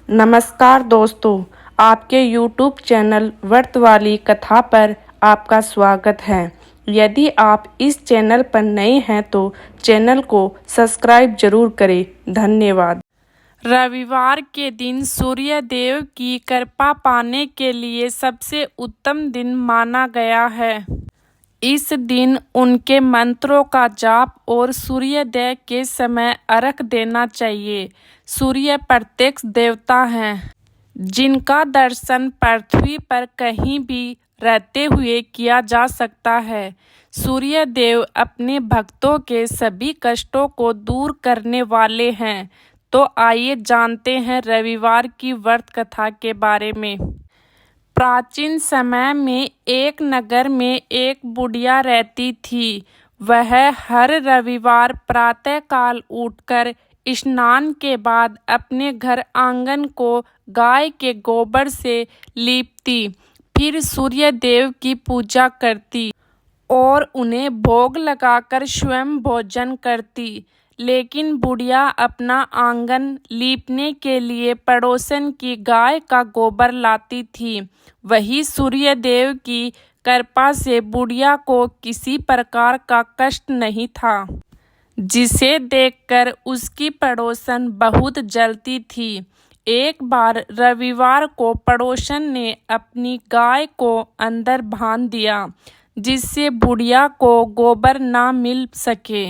नमस्कार दोस्तों, आपके YouTube चैनल व्रत वाली कथा पर आपका स्वागत है। यदि आप इस चैनल पर नए हैं तो चैनल को सब्सक्राइब जरूर करें। धन्यवाद। रविवार के दिन सूर्य देव की कृपा पाने के लिए सबसे उत्तम दिन माना गया है। इस दिन उनके मंत्रों का जाप और सूर्योदय के समय अर्घ देना चाहिए। सूर्य प्रत्यक्ष देवता हैं, जिनका दर्शन पृथ्वी पर कहीं भी रहते हुए किया जा सकता है। सूर्य देव अपने भक्तों के सभी कष्टों को दूर करने वाले हैं। तो आइए जानते हैं रविवार की व्रत कथा के बारे में। प्राचीन समय में एक नगर में एक बुढ़िया रहती थी। वह हर रविवार प्रातःकाल उठकर स्नान के बाद अपने घर आंगन को गाय के गोबर से लीपती, फिर सूर्य देव की पूजा करती और उन्हें भोग लगाकर स्वयं भोजन करती। लेकिन बुढ़िया अपना आंगन लीपने के लिए पड़ोसन की गाय का गोबर लाती थी। वही सूर्य देव की कृपा से बुढ़िया को किसी प्रकार का कष्ट नहीं था, जिसे देखकर उसकी पड़ोसन बहुत जलती थी। एक बार रविवार को पड़ोसन ने अपनी गाय को अंदर बांध दिया, जिससे बुढ़िया को गोबर ना मिल सके।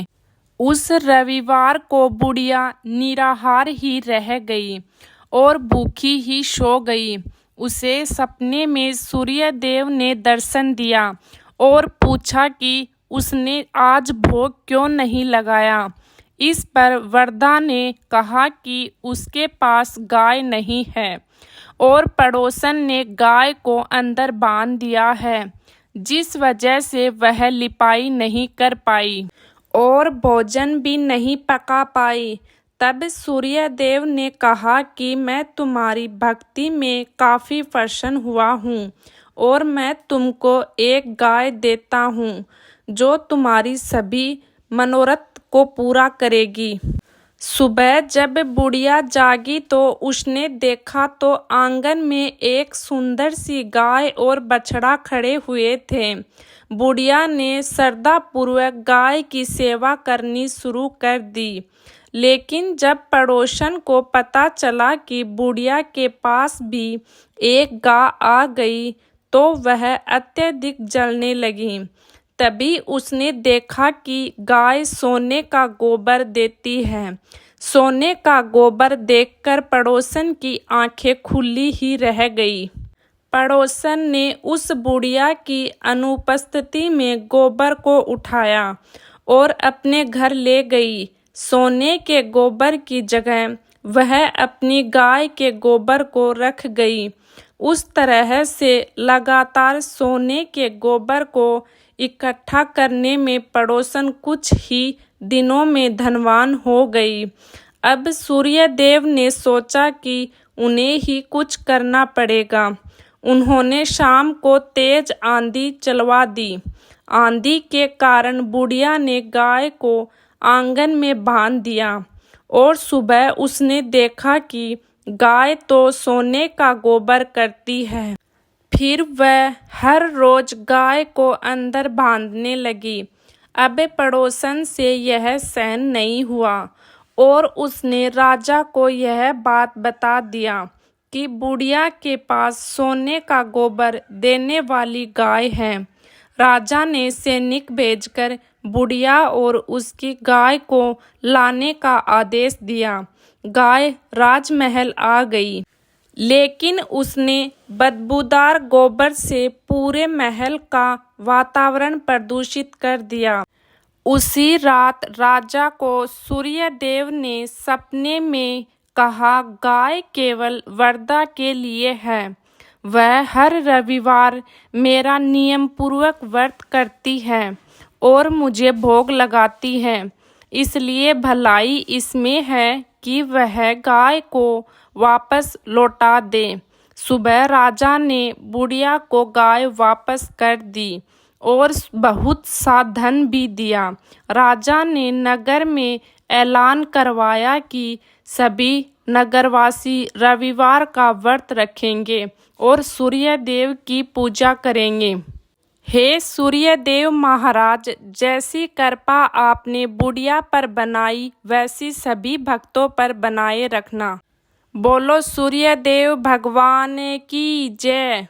उस रविवार को बुढ़िया निराहार ही रह गई और भूखी ही सो गई। उसे सपने में सूर्य देव ने दर्शन दिया और पूछा कि उसने आज भोग क्यों नहीं लगाया। इस पर वृद्धा ने कहा कि उसके पास गाय नहीं है और पड़ोसन ने गाय को अंदर बांध दिया है, जिस वजह से वह लिपाई नहीं कर पाई और भोजन भी नहीं पका पाई। तब सूर्य देव ने कहा कि मैं तुम्हारी भक्ति में काफ़ी प्रसन्न हुआ हूँ और मैं तुमको एक गाय देता हूँ, जो तुम्हारी सभी मनोरथ को पूरा करेगी। सुबह जब बुढ़िया जागी तो उसने देखा तो आंगन में एक सुंदर सी गाय और बछड़ा खड़े हुए थे। बुढ़िया ने श्रद्धापूर्वक गाय की सेवा करनी शुरू कर दी। लेकिन जब पड़ोसन को पता चला कि बुढ़िया के पास भी एक गाय आ गई तो वह अत्यधिक जलने लगी। तभी उसने देखा कि गाय सोने का गोबर देती है। सोने का गोबर देखकर पड़ोसन की आंखें खुली ही रह गई। पड़ोसन ने उस बुढ़िया की अनुपस्थिति में गोबर को उठाया और अपने घर ले गई। सोने के गोबर की जगह वह अपनी गाय के गोबर को रख गई। उस तरह से लगातार सोने के गोबर को इकट्ठा करने में पड़ोसन कुछ ही दिनों में धनवान हो गई। अब सूर्य देव ने सोचा कि उन्हें ही कुछ करना पड़ेगा। उन्होंने शाम को तेज आंधी चलवा दी। आंधी के कारण बुढ़िया ने गाय को आंगन में बांध दिया और सुबह उसने देखा कि गाय तो सोने का गोबर करती है। फिर वह हर रोज गाय को अंदर बांधने लगी। अब पड़ोसन से यह सहन नहीं हुआ और उसने राजा को यह बात बता दिया कि बुढ़िया के पास सोने का गोबर देने वाली गाय है। राजा ने सैनिक भेजकर बुढ़िया और उसकी गाय को लाने का आदेश दिया। गाय राजमहल आ गई, लेकिन उसने बदबूदार गोबर से पूरे महल का वातावरण प्रदूषित कर दिया। उसी रात राजा को सूर्य देव ने सपने में कहा, गाय केवल वरदा के लिए है। वह हर रविवार मेरा नियम पूर्वक व्रत करती है और मुझे भोग लगाती है, इसलिए भलाई इसमें है कि वह गाय को वापस लौटा दे। सुबह राजा ने बुढ़िया को गाय वापस कर दी और बहुत सा धन भी दिया। राजा ने नगर में ऐलान करवाया कि सभी नगरवासी रविवार का व्रत रखेंगे और सूर्य देव की पूजा करेंगे। हे सूर्य देव महाराज, जैसी कृपा आपने बुढ़िया पर बनाई वैसी सभी भक्तों पर बनाए रखना। बोलो सूर्य देव भगवान की जय।